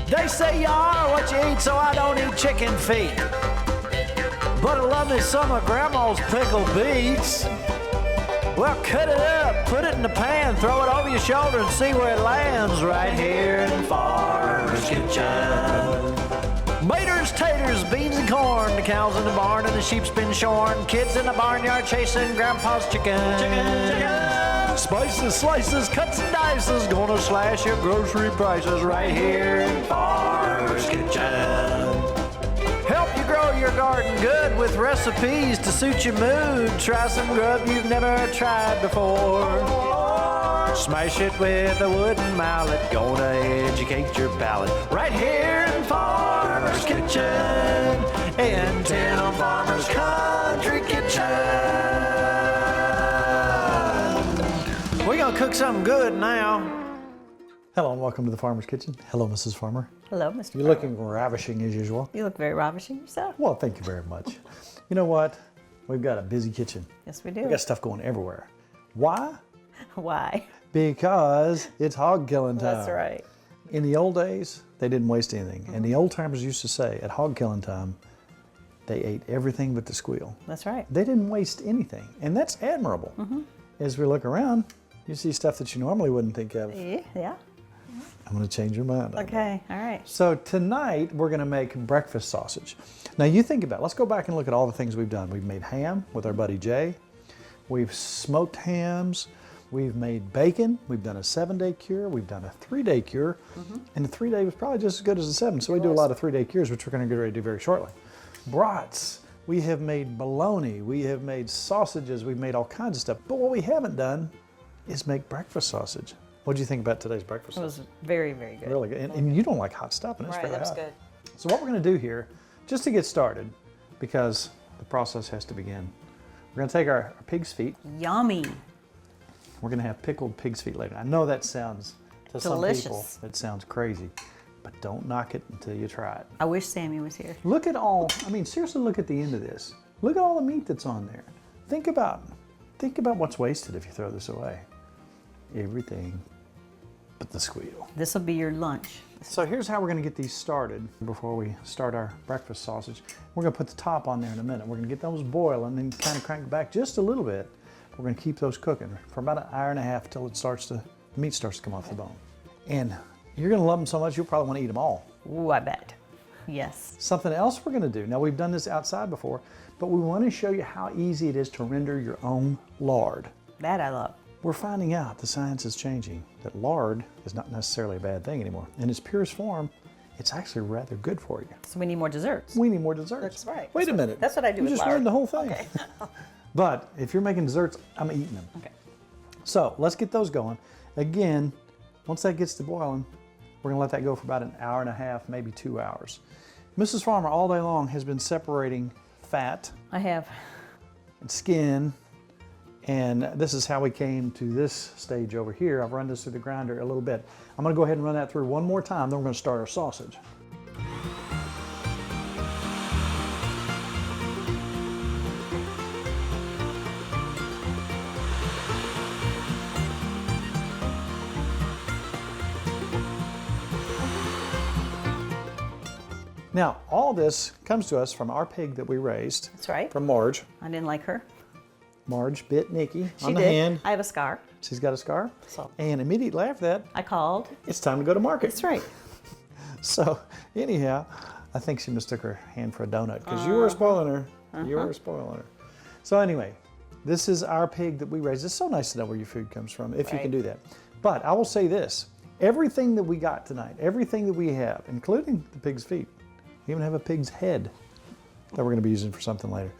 They say you are what you eat, so I don't eat chicken feet. But I love me some of Grandma's pickled beets. Well, cut it up, put it in the pan, throw it over your shoulder and see where it lands right here in Farmer's Kitchen. Maters, taters, beans and corn, the cows in the barn and the sheep's been shorn, kids in the barnyard chasing Grandpa's chicken. Spices, slices, cuts and dices, gonna slash your grocery prices right here in Farmer's Kitchen. Help you grow your garden good with recipes to suit your mood. Try some grub you've never tried before. Smash it with a wooden mallet, gonna educate your palate. Right here in Farmer's Kitchen, in Tim Farmer's Country Kitchen. We're gonna cook something good now. Hello and welcome to the Farmer's Kitchen. Hello, Mrs. Farmer. Hello, Mr. You're looking ravishing as usual. You look very ravishing yourself. Well, thank you very much. You know what? We've got a busy kitchen. Yes, we do. We've got stuff going everywhere. Why? Why? Because it's hog killing time. That's right. In the old days, they didn't waste anything. And the old timers used to say, at hog killing time, they ate everything but the squeal. That's right. They didn't waste anything. And that's admirable. As we look around, you see stuff that you normally wouldn't think of. Yeah. I'm going to change your mind. Okay, all right. So tonight we're going to make breakfast sausage. Now you think about it. Let's go back and look at all the things we've done. We've made ham with our buddy Jay. We've smoked hams. We've made bacon. We've done a 7-day cure. We've done a 3-day cure. And the 3-day was probably just as good as the 7. So we do a lot of 3-day cures, which we're going to get ready to do very shortly. Brats. We have made bologna. We have made sausages. We've made all kinds of stuff. But what we haven't done is make breakfast sausage. What did you think about today's breakfast? It was very, very good. Really good. And you don't like hot stuff, and it's Right, very that was hot. good. So what we're going to do here, just to get started, because the process has to begin, we're going to take our pig's feet. Yummy. We're going to have pickled pig's feet later. I know that sounds, to Delicious. some people, it sounds crazy, but don't knock it until you try it. I wish Sammy was here. Look at all, I mean, seriously, look at the end of this. Look at all the meat that's on there. Think about what's wasted if you throw this away. Everything but the squeal. This will be your lunch. So here's how we're going to get these started before we start our breakfast sausage. We're going to put the top on there in a minute. We're going to get those boiling and kind of crank it back just a little bit. We're going to keep those cooking for about an hour and a half till the meat starts to come off the bone. And you're going to love them so much you'll probably want to eat them all. Ooh, I bet. Yes. Something else we're going to do. Now we've done this outside before, but we want to show you how easy it is to render your own lard. That I love. We're finding out the science is changing, that lard is not necessarily a bad thing anymore. In its purest form, it's actually rather good for you. So we need more desserts. We need more desserts. That's right. Wait a minute. That's what I do You with just lard. ruined the whole thing. Okay. But if you're making desserts, I'm eating them. Okay. So let's get those going. Again, once that gets to boiling, we're gonna let that go for about an hour and a half, maybe 2 hours. Mrs. Farmer all day long has been separating fat I have. and skin. And this is how we came to this stage over here. I've run this through the grinder a little bit. I'm gonna go ahead and run that through one more time, then we're gonna start our sausage. Now, all this comes to us from our pig that we raised. That's right. From Marge. I didn't like her. Marge bit Nikki She on the did. hand. I have a scar. She's got a scar. So. And immediately after that, I called. it's time to go to market. That's right. So anyhow, I think she mistook her hand for a donut because you were spoiling her. You were spoiling her. So anyway, this is our pig that we raised. It's so nice to know where your food comes from, if you can do that. But I will say this, everything that we got tonight, everything that we have, including the pig's feet, we even have a pig's head that we're gonna be using for something later.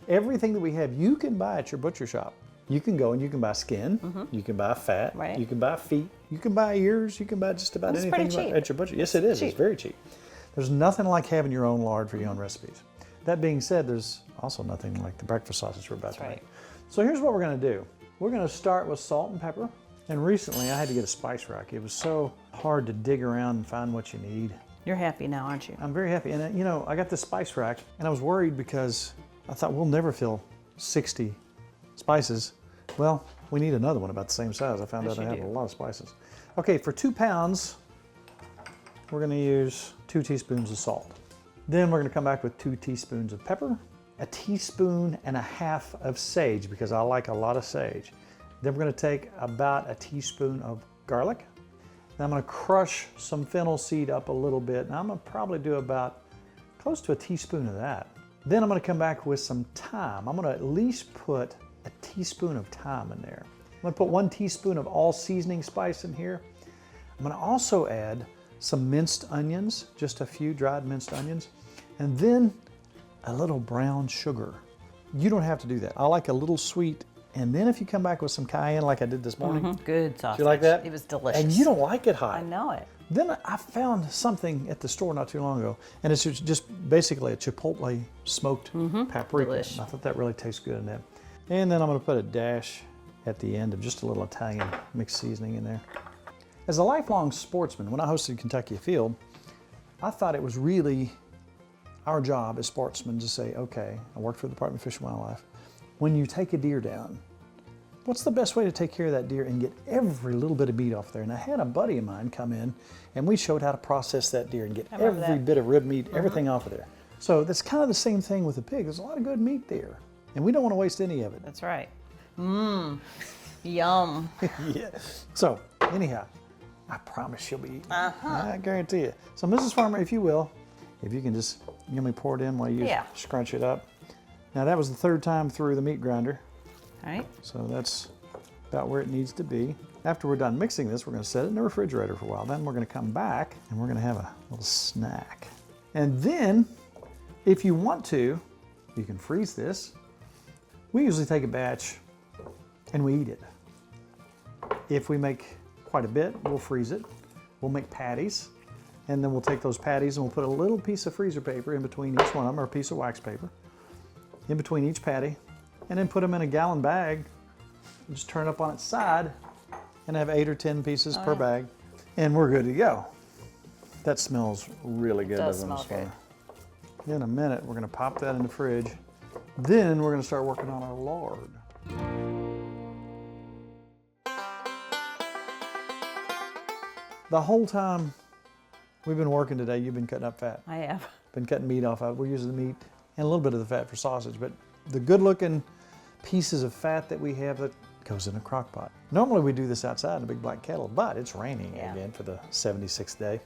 Everything that we have, you can buy at your butcher shop. You can go and you can buy skin, you can buy fat, Right. you can buy feet, you can buy ears, you can buy just about It's anything pretty cheap. at your butcher. Yes, it is. It's very cheap. There's nothing like having your own lard for your own recipes. That being said, there's also nothing like the breakfast sausage we're about to make. So here's what we're gonna do. We're gonna start with salt and pepper. And recently I had to get a spice rack. It was so hard to dig around and find what you need. You're happy now, aren't you? I'm very happy. And you know, I got this spice rack and I was worried because I thought we'll never fill 60 spices. Well, we need another one about the same size. I found out I have a lot of spices. Okay, for 2 pounds we're going to use 2 teaspoons of salt. Then we're going to come back with 2 teaspoons of pepper, a teaspoon and a half of sage because I like a lot of sage. Then we're going to take about a teaspoon of garlic. Then I'm going to crush some fennel seed up a little bit, and I'm going to probably do about close to a teaspoon of that. Then I'm going to come back with some thyme. I'm going to at least put a teaspoon of thyme in there. I'm going to put 1 teaspoon of all seasoning spice in here. I'm going to also add some minced onions, just a few dried minced onions, and then a little brown sugar. You don't have to do that. I like a little sweet. And then if you come back with some cayenne like I did this morning. Good sausage. Do you like that? It was delicious. And you don't like it hot. I know it. Then I found something at the store not too long ago, and it's just basically a chipotle smoked paprika. Delish. I thought that really tastes good in that. And then I'm going to put a dash at the end of just a little Italian mixed seasoning in there. As a lifelong sportsman, when I hosted Kentucky Field, I thought it was really our job as sportsmen to say, okay, I worked for the Department of Fish and Wildlife. When you take a deer down, what's the best way to take care of that deer and get every little bit of meat off there? And I had a buddy of mine come in and we showed how to process that deer and get every bit of rib meat, everything off of there. So that's kind of the same thing with the pig. There's a lot of good meat there and we don't want to waste any of it. That's right. Mmm. Yum. Yeah. So anyhow, I promise you'll be eating. I guarantee you. So Mrs. Farmer, if you will, if you can just let me pour it in while you scrunch it up. Now that was the 3rd time through the meat grinder. All right. So that's about where it needs to be. After we're done mixing this, we're going to set it in the refrigerator for a while. Then we're going to come back and we're going to have a little snack. And then, if you want to, you can freeze this. We usually take a batch and we eat it. If we make quite a bit, we'll freeze it. We'll make patties. And then we'll take those patties and we'll put a little piece of freezer paper in between each one of them, or a piece of wax paper, in between each patty. And then put them in a gallon bag, and just turn it up on its side, and have 8 or 10 pieces per bag, and we're good to go. That smells really good. It does smell good. In a minute, we're going to pop that in the fridge. Then we're going to start working on our lard. The whole time we've been working today, you've been cutting up fat. I have. Been cutting meat off of it. We're using the meat and a little bit of the fat for sausage, but the good-looking pieces of fat that we have that goes in a crock pot. Normally we do this outside in a big black kettle, but it's raining again for the 76th day.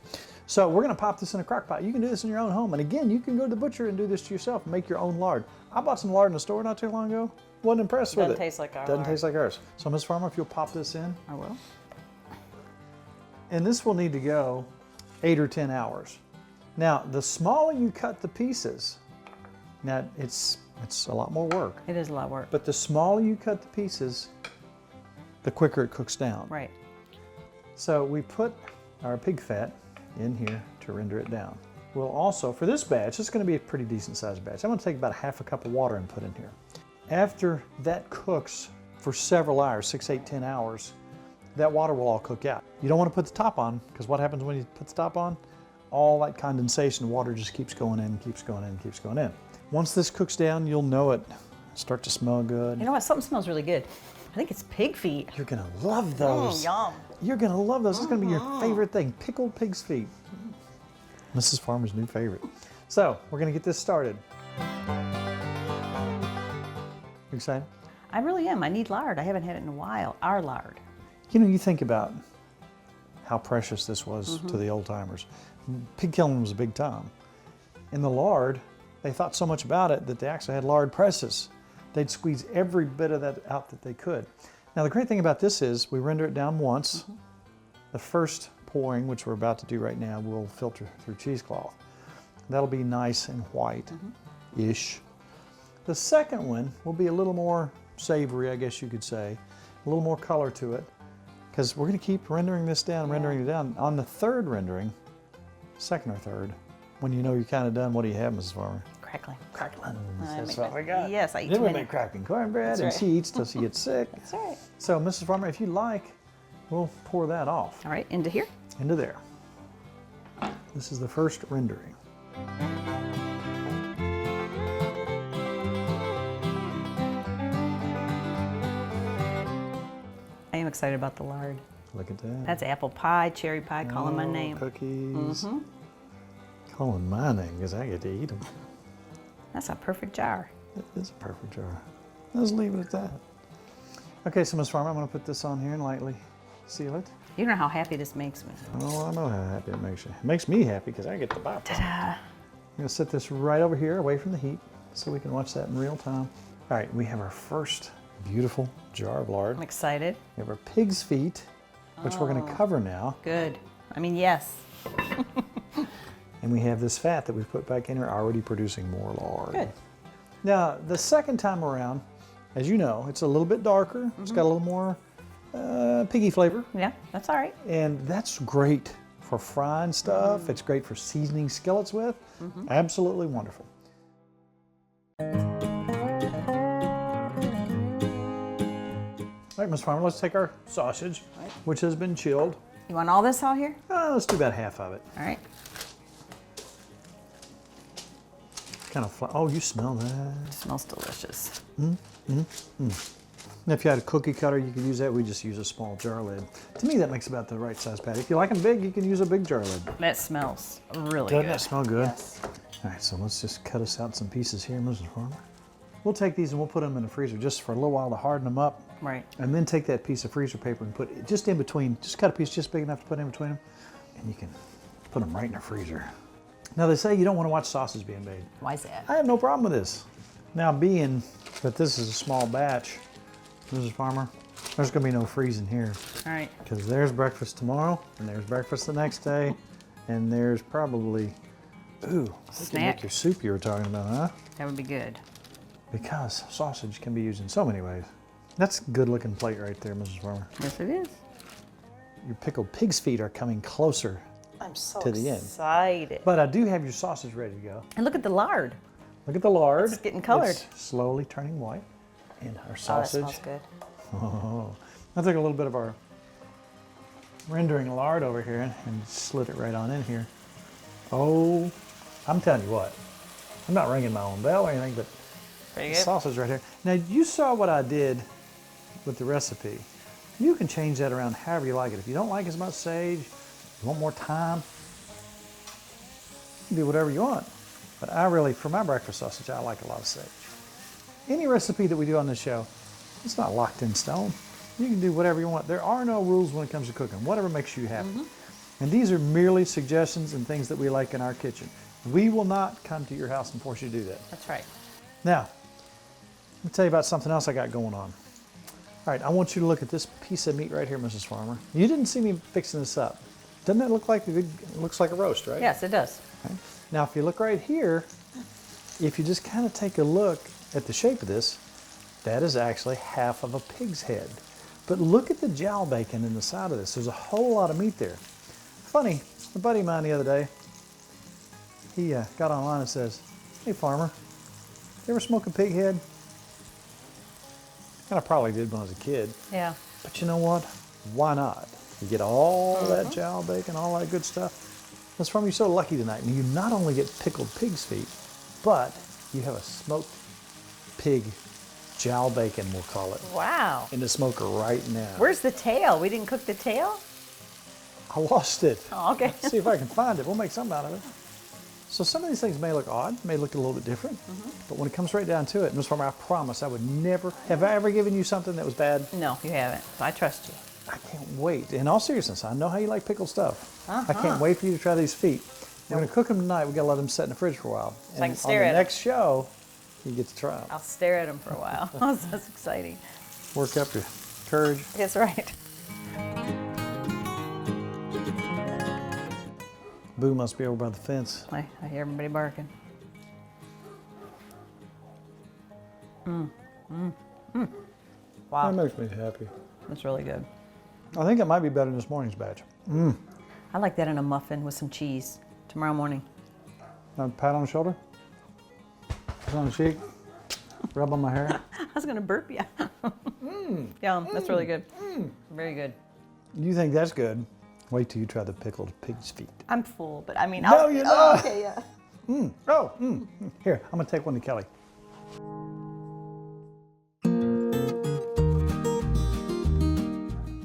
So we're gonna pop this in a crock pot. You can do this in your own home. And again, you can go to the butcher and do this to yourself and make your own lard. I bought some lard in the store not too long ago. Wasn't impressed with it. Doesn't taste like our Doesn't lard. taste like ours. So Ms. Farmer, if you'll pop this in. I will. And this will need to go 8 or 10 hours. Now, the smaller you cut the pieces, now it's a lot more work. It is a lot of work. But the smaller you cut the pieces, the quicker it cooks down. Right. So we put our pig fat in here to render it down. We'll also, for this batch, it's going to be a pretty decent sized batch. I'm going to take about ½ a cup of water and put in here. After that cooks for several hours, 6, 8, 10 hours, that water will all cook out. You don't want to put the top on, because what happens when you put the top on? All that condensation, water just keeps going in, keeps going in, keeps going in. Once this cooks down, you'll know it start to smell good. You know what? Something smells really good. I think it's pig feet. You're gonna love those. Yum. You're gonna love those. It's gonna be your favorite thing. Pickled pig's feet. Mrs. Farmer's new favorite. So we're gonna get this started. You excited? I really am. I need lard. I haven't had it in a while. Our lard. You know, you think about how precious this was to the old timers. Pig killing was a big time. In the lard, they thought so much about it that they actually had lard presses. They'd squeeze every bit of that out that they could. Now the great thing about this is we render it down once. The first pouring, which we're about to do right now, will filter through cheesecloth. That'll be nice and white-ish. The second one will be a little more savory, I guess you could say. A little more color to it, because we're going to keep rendering this down, rendering it down. On the third rendering, second or third, when you know you're kind of done, what do you have, Mrs. Farmer? Crackling. That's what we got. Yes, I eat Then too we many. make crackling cornbread, That's and right. she eats till she gets sick. That's right. So, Mrs. Farmer, if you like, we'll pour that off All right, into here. into there. This is the first rendering. I am excited about the lard. Look at that. That's apple pie, cherry pie, calling my name. Cookies. Calling my name because I get to eat them. That's a perfect jar. It is a perfect jar. Let's leave it at that. Okay, so Ms. Farmer, I'm going to put this on here and lightly seal it. You know how happy this makes me. Oh, I know how happy it makes you. It makes me happy because I get to buy it. Ta-da! I'm going to set this right over here away from the heat so we can watch that in real time. All right, we have our first beautiful jar of lard. I'm excited. We have our pig's feet, which we're going to cover now. Good. I mean, yes. And we have this fat that we've put back in here already producing more lard. Good. Now, the second time around, as you know, it's a little bit darker. It's got a little more piggy flavor. Yeah, that's all right. And that's great for frying stuff. It's great for seasoning skillets with. Absolutely wonderful. All right, Ms. Farmer, let's take our sausage, which has been chilled. You want all this out here? Let's do about half of it. All right. Kind of, oh, you smell that. It smells delicious. And if you had a cookie cutter, you could use that. We just use a small jar lid. To me, that makes about the right size patty. If you like them big, you can use a big jar lid. That smells really Doesn't good. that smell good? Yes. All right, so let's just cut us out some pieces here, Mrs. Farmer. We'll take these and we'll put them in the freezer just for a little while to harden them up. Right. And then take that piece of freezer paper and put it just in between. Just cut a piece just big enough to put in between them. And you can put them right in the freezer. Now, they say you don't want to watch sausage being made. Why is that? I have no problem with this. Now, being that this is a small batch, Mrs. Farmer, there's going to be no freezing here. All right. Because there's breakfast tomorrow, and there's breakfast the next day, and there's probably, ooh, Snack. make your soup you were talking about, huh? That would be good. Because sausage can be used in so many ways. That's a good looking plate right there, Mrs. Farmer. Yes, it is. Your pickled pig's feet are coming closer I'm so to the end. excited. But I do have your sausage ready to go. And look at the lard. Look at the lard. It's getting colored. It's slowly turning white. And our Oh, that sausage. smells good. Oh, I took a little bit of our rendering lard over here and slid it right on in here. Oh, I'm telling you what, I'm not ringing my own bell or anything, but Pretty the good. sausage right here. Now, you saw what I did with the recipe. You can change that around however you like it. If you don't like as much sage, you want more thyme, you can do whatever you want. But I really, for my breakfast sausage, I like a lot of sage. Any recipe that we do on this show, it's not locked in stone. You can do whatever you want. There are no rules when it comes to cooking, whatever makes you happy. And these are merely suggestions and things that we like in our kitchen. We will not come to your house and force you to do that. That's right. Now, let me tell you about something else I got going on. All right, I want you to look at this piece of meat right here, Mrs. Farmer. You didn't see me fixing this up. Doesn't that look like a good, it looks like a roast, right? Yes, it does. Okay. Now, if you look right here, if you just kind of take a look at the shape of this, that is actually half of a pig's head. But look at the jowl bacon in the side of this. There's a whole lot of meat there. Funny, a buddy of mine the other day, he got online and says, "Hey farmer, you ever smoke a pig head?" And I probably did when I was a kid. Yeah. But you know what? Why not? You get all that jowl bacon, all that good stuff. That's from you're so lucky tonight. And you not only get pickled pig's feet, but you have a smoked pig jowl bacon, we'll call it, Wow. in the smoker right now. Where's the tail? We didn't cook the tail? I lost it. Oh, okay. Let's see if I can find it. We'll make something out of it. So some of these things may look odd, may look a little bit different, but when it comes right down to it, Ms. Farmer, I promise I would never, have I ever given you something that was bad? No, you haven't. I trust you. I can't wait. In all seriousness, I know how you like pickled stuff. I can't wait for you to try these feet. We're going to cook them tonight. We've got to let them set in the fridge for a while. So I can And stare on at the 'em. next show, you get to try them. I'll stare at them for a while. Oh, that's exciting. Work up your courage. That's right. Boo must be over by the fence. I hear everybody barking. That Wow, makes me happy. that's really good. I think it might be better than this morning's batch. I like that in a muffin with some cheese tomorrow morning. A pat on the shoulder, pat on the cheek, rub on my hair. I was gonna burp you. Yum, that's really good. Very good. You think that's good? Wait till you try the pickled pig's feet. I'm full, but I mean, No, you're not. Okay, yeah. Here, I'm gonna take one to Kelly.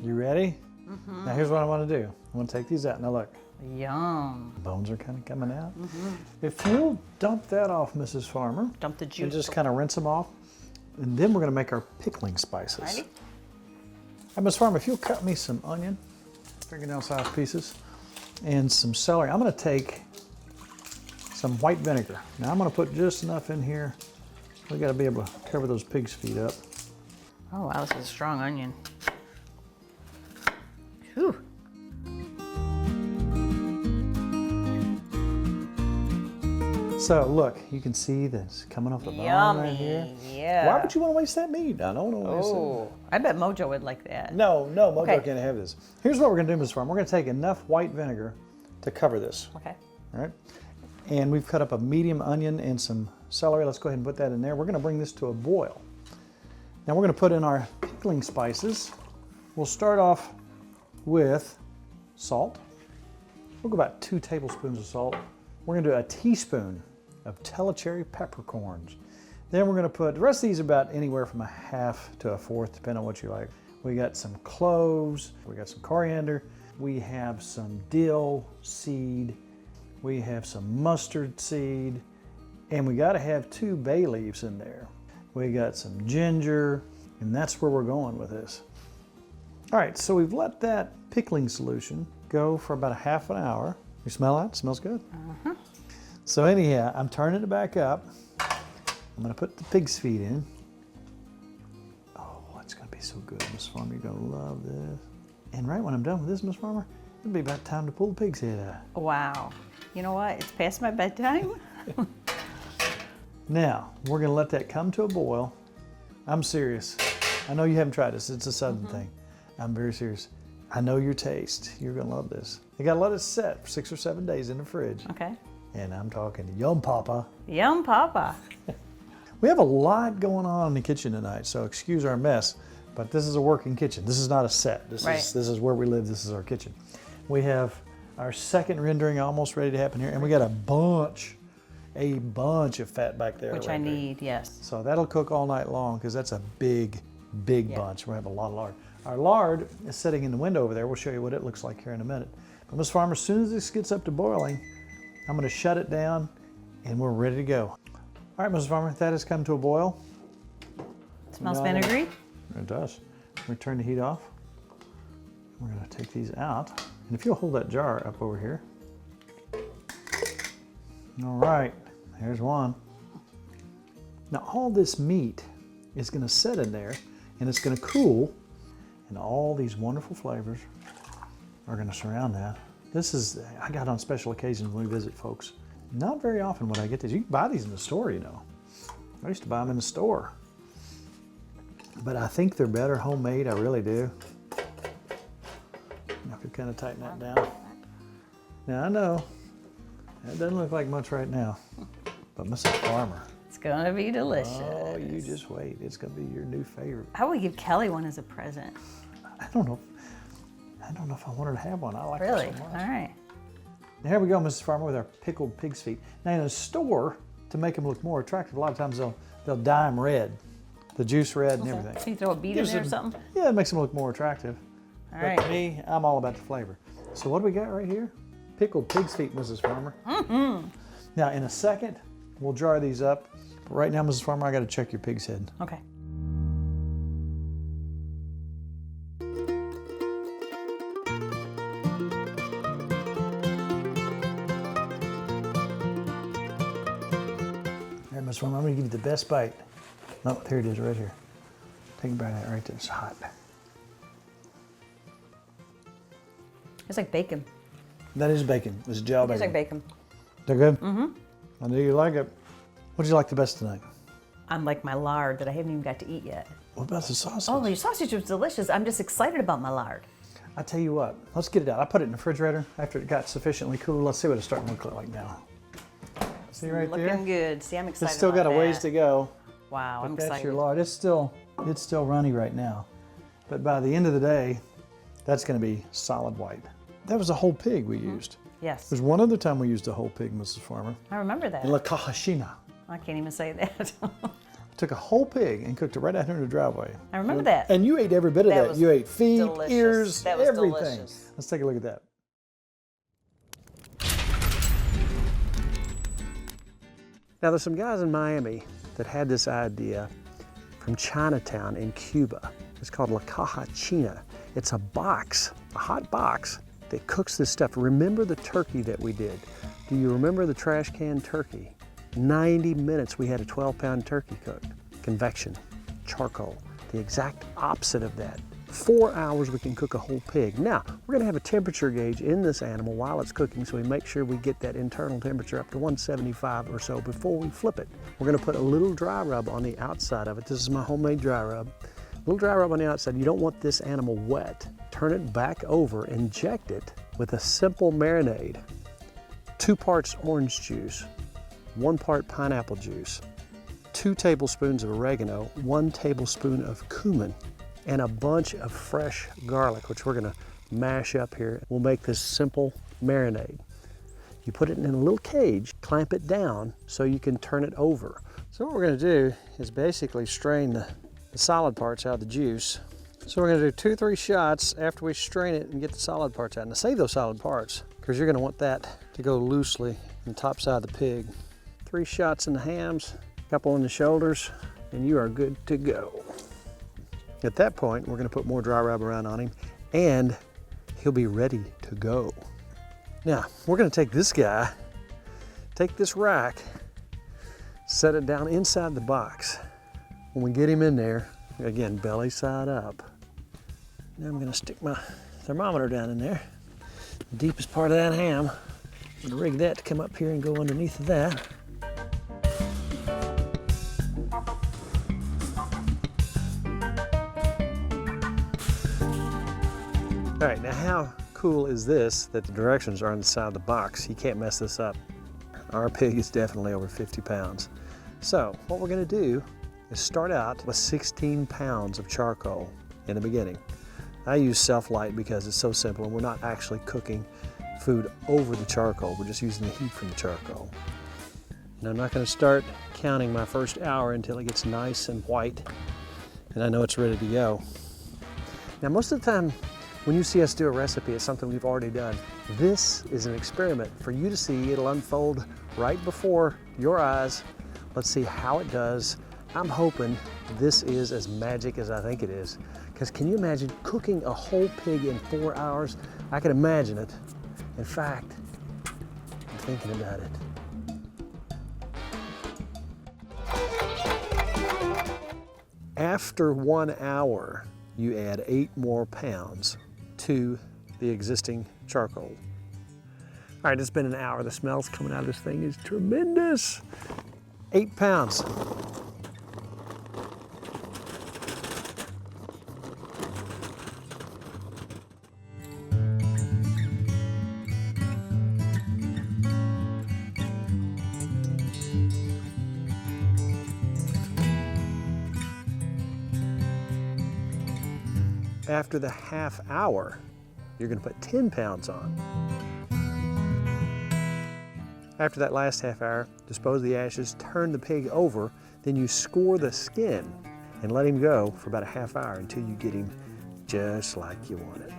You ready? Now here's what I want to do. I want to take these out. Now look, Yum. the bones are kind of coming out. If you'll dump that off, Mrs. Farmer, Dump the juice. and just kind of rinse them off, and then we're going to make our pickling spices. Ready? Hey, Mrs. Farmer, if you'll cut me some onion, fingernail size pieces, and some celery. I'm going to take some white vinegar. Now I'm going to put just enough in here. We got to be able to cover those pig's feet up. Oh wow, this is a strong onion. Whew. So look, you can see this coming off the bone right here. Yummy. Yeah. Why would you want to waste that meat? I don't want to waste it. Oh, I bet Mojo would like that. No, Mojo Okay. can't have this. Here's what we're going to do, Ms. Farm. We're going to take enough white vinegar to cover this. Okay. All right. And we've cut up a medium onion and some celery. Let's go ahead and put that in there. We're going to bring this to a boil. Now we're going to put in our pickling spices. We'll start off with salt. We'll go about 2 tablespoons of salt. We're going to do a teaspoon of Telecherry peppercorns. Then we're going to put, the rest of these about anywhere from 1/2 to 1/4, depending on what you like. We got some cloves, we got some coriander, we have some dill seed, we have some mustard seed, and we got to have 2 bay leaves in there. We got some ginger, and that's where we're going with this. All right, so we've let that pickling solution go for about 1/2 hour. You smell that? It smells good. So anyhow, I'm turning it back up. I'm gonna put the pig's feet in. Oh, it's gonna be so good, Miss Farmer. You're gonna love this. And right when I'm done with this, Miss Farmer, it'll be about time to pull the pig's head out. Wow. You know what? It's past my bedtime. Now, we're gonna let that come to a boil. I'm serious. I know you haven't tried this. It's a Southern thing. I'm very serious. I know your taste. You're gonna love this. You gotta let it set for 6 or 7 days in the fridge. Okay. And I'm talking yum papa. Yum, Papa. We have a lot going on in the kitchen tonight, so excuse our mess, but this is a working kitchen. This is not a set. This is where we live. This is our kitchen. We have our second rendering almost ready to happen here, and we got a bunch of fat back there. Which I need, yes. So that'll cook all night long because that's a big bunch. We have a lot of lard. Our lard is sitting in the window over there. We'll show you what it looks like here in a minute. But Ms. Farmer, as soon as this gets up to boiling, I'm going to shut it down and we're ready to go. All right, Mrs. Farmer, that has come to a boil. Smells vinegary. It does. We turn the heat off. We're going to take these out. And if you'll hold that jar up over here. All right, here's one. Now all this meat is going to sit in there and it's going to cool, and all these wonderful flavors are going to surround that. This is, I got on special occasions when we visit folks. Not very often would I get these. You can buy these in the store, you know. I used to buy them in the store. But I think they're better homemade, I really do. Now if you kind of tighten that down. Now I know, that doesn't look like much right now, but Mrs. Farmer. It's gonna be delicious. Oh, you just wait. It's gonna be your new favorite. I would give Kelly one as a present. I don't know if I want her to have one. I like Really? her so much. All right. Now here we go, Mrs. Farmer, with our pickled pig's feet. Now in a store, to make them look more attractive, a lot of times they'll dye them red, the juice red and everything. Can you throw a beet in Gives there or them- something? Yeah, it makes them look more attractive. All But right. to me, I'm all about the flavor. So what do we got right here? Pickled pig's feet, Mrs. Farmer. Now in a second, we'll jar these up. But right now, Mrs. Farmer, I got to check your pig's head. Okay. Here, Mrs. Farmer, I'm going to give you the best bite. Oh, here it is, right here. Take a bite of that right there. It's hot. It's like bacon. That is bacon. It's gel It's bacon. like bacon. They're good? Mm-hmm. I knew you like it. What did you like the best tonight? I'm like my lard that I haven't even got to eat yet. What about the sausage? Oh, your sausage was delicious. I'm just excited about my lard. I tell you what, let's get it out. I put it in the refrigerator after it got sufficiently cool. Let's see what it's starting to look like now. See right there? Looking good. See, I'm excited. It's still got a about ways that. to go. Wow, I'm But that's excited. your lard. It's still runny right now. But by the end of the day, that's going to be solid white. That was a whole pig we used. Yes, There's one other time we used a whole pig, Mrs. Farmer. I remember that. In La Caja China. I can't even say that. took a whole pig and cooked it right out here in the driveway. I remember that. And you ate every bit of That that. was You ate feet, delicious. ears, That was everything. delicious. Let's take a look at that. Now there's some guys in Miami that had this idea from Chinatown in Cuba. It's called La Caja China. It's a box, a hot box that cooks this stuff. Remember the turkey that we did? Do you remember the trash can turkey? 90 minutes we had a 12-pound turkey cooked. Convection, charcoal, the exact opposite of that. 4 hours we can cook a whole pig. Now, we're gonna have a temperature gauge in this animal while it's cooking so we make sure we get that internal temperature up to 175 or so before we flip it. We're gonna put a little dry rub on the outside of it. This is my homemade dry rub. A little dry rub on the outside. You don't want this animal wet. Turn it back over, inject it with a simple marinade. 2 parts orange juice, 1 part pineapple juice, 2 tablespoons of oregano, 1 tablespoon of cumin, and a bunch of fresh garlic, which we're gonna mash up here. We'll make this simple marinade. You put it in a little cage, clamp it down so you can turn it over. So what we're gonna do is basically strain the solid parts out of the juice. So we're gonna do 2-3 shots after we strain it and get the solid parts out. Now save those solid parts because you're gonna want that to go loosely on the top side of the pig. 3 shots in the hams, a couple in the shoulders, and you are good to go. At that point, we're gonna put more dry rub around on him and he'll be ready to go. Now, we're gonna take this guy, take this rack, set it down inside the box. When we get him in there, again, belly side up. Now I'm gonna stick my thermometer down in there, the deepest part of that ham. I'm gonna rig that to come up here and go underneath of that. All right, now how cool is this that the directions are on the side of the box? You can't mess this up. Our pig is definitely over 50 pounds. So what we're gonna do is start out with 16 pounds of charcoal in the beginning. I use self-light because it's so simple and we're not actually cooking food over the charcoal. We're just using the heat from the charcoal. And I'm not gonna start counting my first hour until it gets nice and white and I know it's ready to go. Now most of the time, when you see us do a recipe, it's something we've already done. This is an experiment for you to see. It'll unfold right before your eyes. Let's see how it does. I'm hoping this is as magic as I think it is. Because can you imagine cooking a whole pig in 4 hours? I can imagine it. In fact, I'm thinking about it. After 1 hour, you add 8 more pounds to the existing charcoal. All right, it's been an hour. The smells coming out of this thing is tremendous. 8 pounds. After the half hour, you're gonna put 10 pounds on. After that last half hour, dispose of the ashes, turn the pig over, then you score the skin and let him go for about a half hour until you get him just like you want it.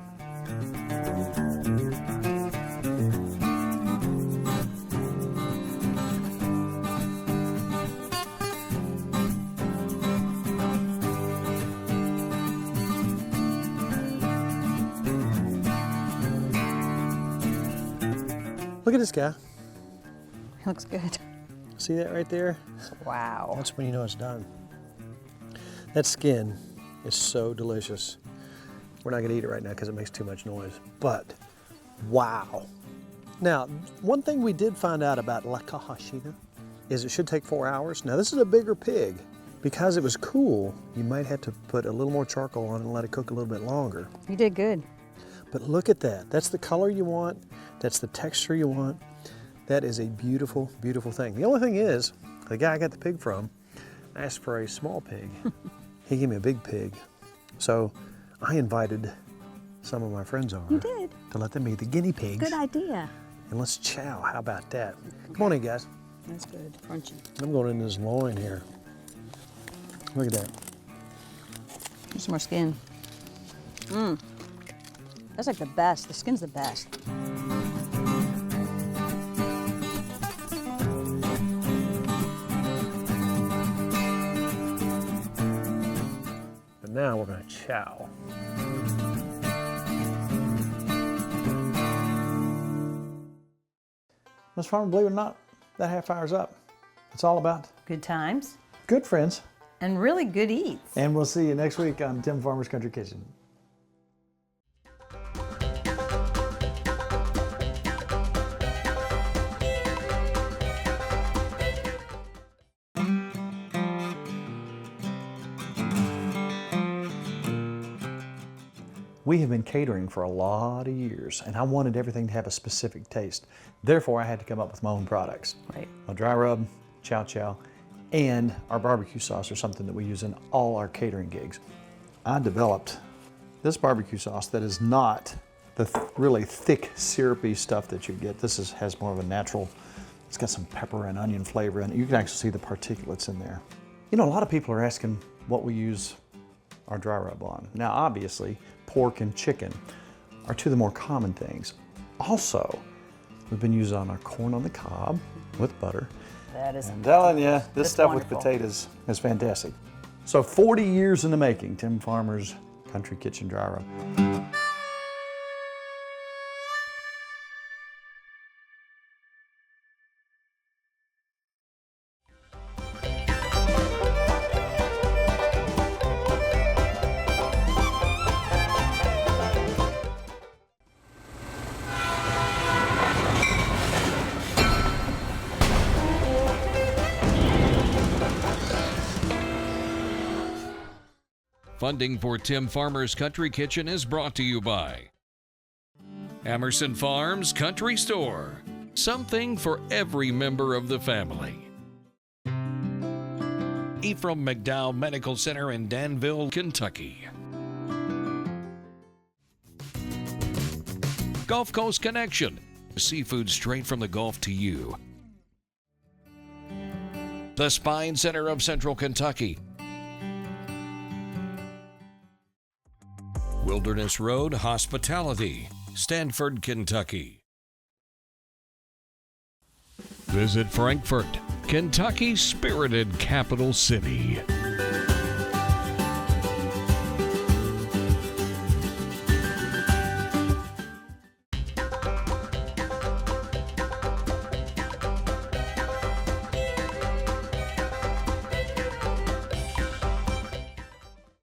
Look at this guy. Looks good. See that right there? Wow. That's when you know it's done. That skin is so delicious. We're not gonna eat it right now because it makes too much noise, but wow. Now, one thing we did find out about La Caja China is it should take 4 hours. Now this is a bigger pig. Because it was cool, you might have to put a little more charcoal on it and let it cook a little bit longer. You did good. But look at that. That's the color you want. That's the texture you want. That is a beautiful, beautiful thing. The only thing is, the guy I got the pig from asked for a small pig. He gave me a big pig. So I invited some of my friends over. You did. To let them eat the guinea pigs. Good idea. And let's chow. How about that? Come on in, guys. That's good. Crunchy. I'm going in this loin here. Look at that. There's some more skin. That's like the best. The skin's the best. But now we're going to chow. Miss Farmer, believe it or not, that half hour's up. It's all about Good times good friends. and really good eats. And we'll see you next week on Tim Farmer's Country Kitchen. We have been catering for a lot of years, and I wanted everything to have a specific taste. Therefore, I had to come up with my own products. Right. A dry rub, chow chow, and our barbecue sauce are something that we use in all our catering gigs. I developed this barbecue sauce that is not the really thick, syrupy stuff that you get. This has more of a natural, it's got some pepper and onion flavor in it. You can actually see the particulates in there. You know, a lot of people are asking what we use our dry rub on. Now, obviously, pork and chicken are two of the more common things. Also, we've been using on our corn on the cob with butter. That is. I'm telling you, this That's stuff wonderful. with potatoes is fantastic. So 40 years in the making, Tim Farmer's Country Kitchen Dry Rub. Funding for Tim Farmer's Country Kitchen is brought to you by Emerson Farms Country Store. Something for every member of the family. Ephraim McDowell Medical Center in Danville, Kentucky. Gulf Coast Connection. Seafood straight from the Gulf to you. The Spine Center of Central Kentucky. Wilderness Road Hospitality, Stanford, Kentucky. Visit Frankfort, Kentucky's spirited capital city.